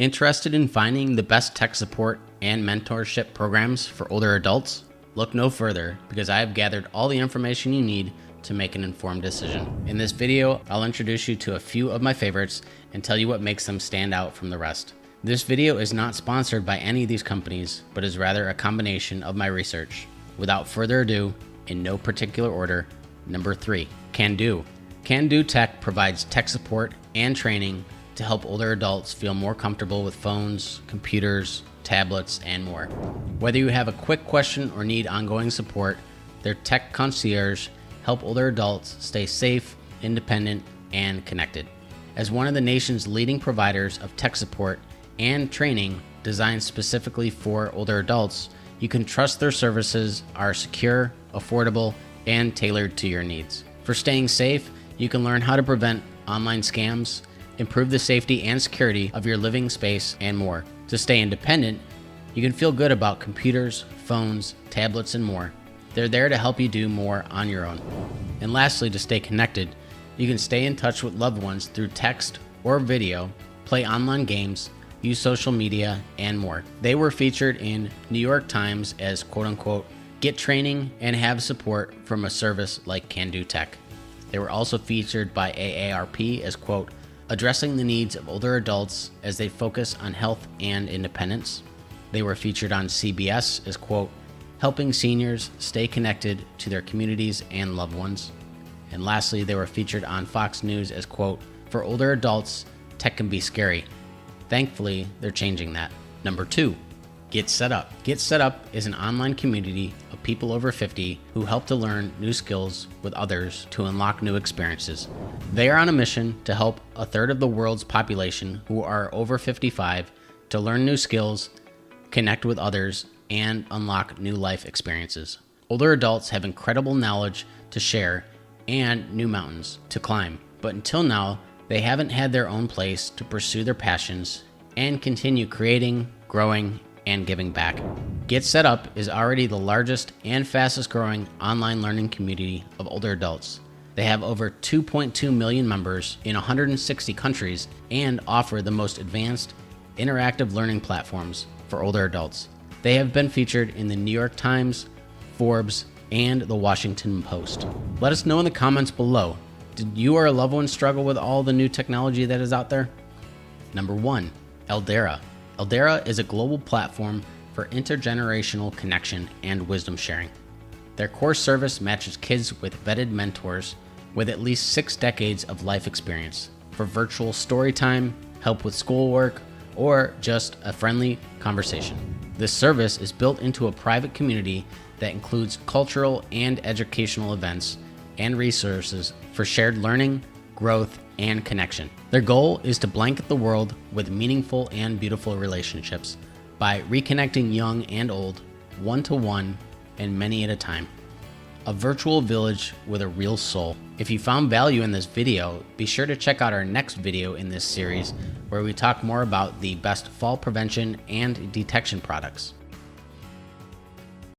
Interested in finding the best tech support and mentorship programs for older adults? Look no further, because I have gathered all the information you need to make an informed decision. In this video, I'll introduce you to a few of my favorites and tell you what makes them stand out from the rest. This video is not sponsored by any of these companies, but is rather a combination of my research. Without further ado, in no particular order, number 3, Candoo. Candoo Tech provides tech support and training to help older adults feel more comfortable with phones, computers, tablets, and more. Whether you have a quick question or need ongoing support, their tech concierge help older adults stay safe, independent, and connected. As one of the nation's leading providers of tech support and training designed specifically for older adults, you can trust their services are secure, affordable, and tailored to your needs. For staying safe, you can learn how to prevent online scams, improve the safety and security of your living space, and more. To stay independent, you can feel good about computers, phones, tablets, and more. They're there to help you do more on your own. And lastly, to stay connected, you can stay in touch with loved ones through text or video, play online games, use social media, and more. They were featured in New York Times as quote-unquote, get training and have support from a service like Candoo Tech. They were also featured by AARP as quote, addressing the needs of older adults as they focus on health and independence. They were featured on CBS as quote, helping seniors stay connected to their communities and loved ones. And lastly, they were featured on Fox News as quote, for older adults, tech can be scary. Thankfully, they're changing that. Number 2, GetSetUp. GetSetUp is an online community of people over 50 who help to learn new skills with others to unlock new experiences. They are on a mission to help a third of the world's population who are over 55 to learn new skills, connect with others, and unlock new life experiences. Older adults have incredible knowledge to share and new mountains to climb, but until now, they haven't had their own place to pursue their passions and continue creating, growing, and giving back. GetSetUp is already the largest and fastest growing online learning community of older adults. They have over 2.2 million members in 160 countries and offer the most advanced interactive learning platforms for older adults. They have been featured in the New York Times, Forbes, and the Washington Post. Let us know in the comments below, did you or a loved one struggle with all the new technology that is out there? Number 1, Eldera. Eldera is a global platform for intergenerational connection and wisdom sharing. Their core service matches kids with vetted mentors with at least 6 decades of life experience for virtual story time, help with schoolwork, or just a friendly conversation. This service is built into a private community that includes cultural and educational events and resources for shared learning, growth, and connection. Their goal is to blanket the world with meaningful and beautiful relationships by reconnecting young and old, one-to-one, and many at a time. A virtual village with a real soul. If you found value in this video, be sure to check out our next video in this series where we talk more about the best fall prevention and detection products.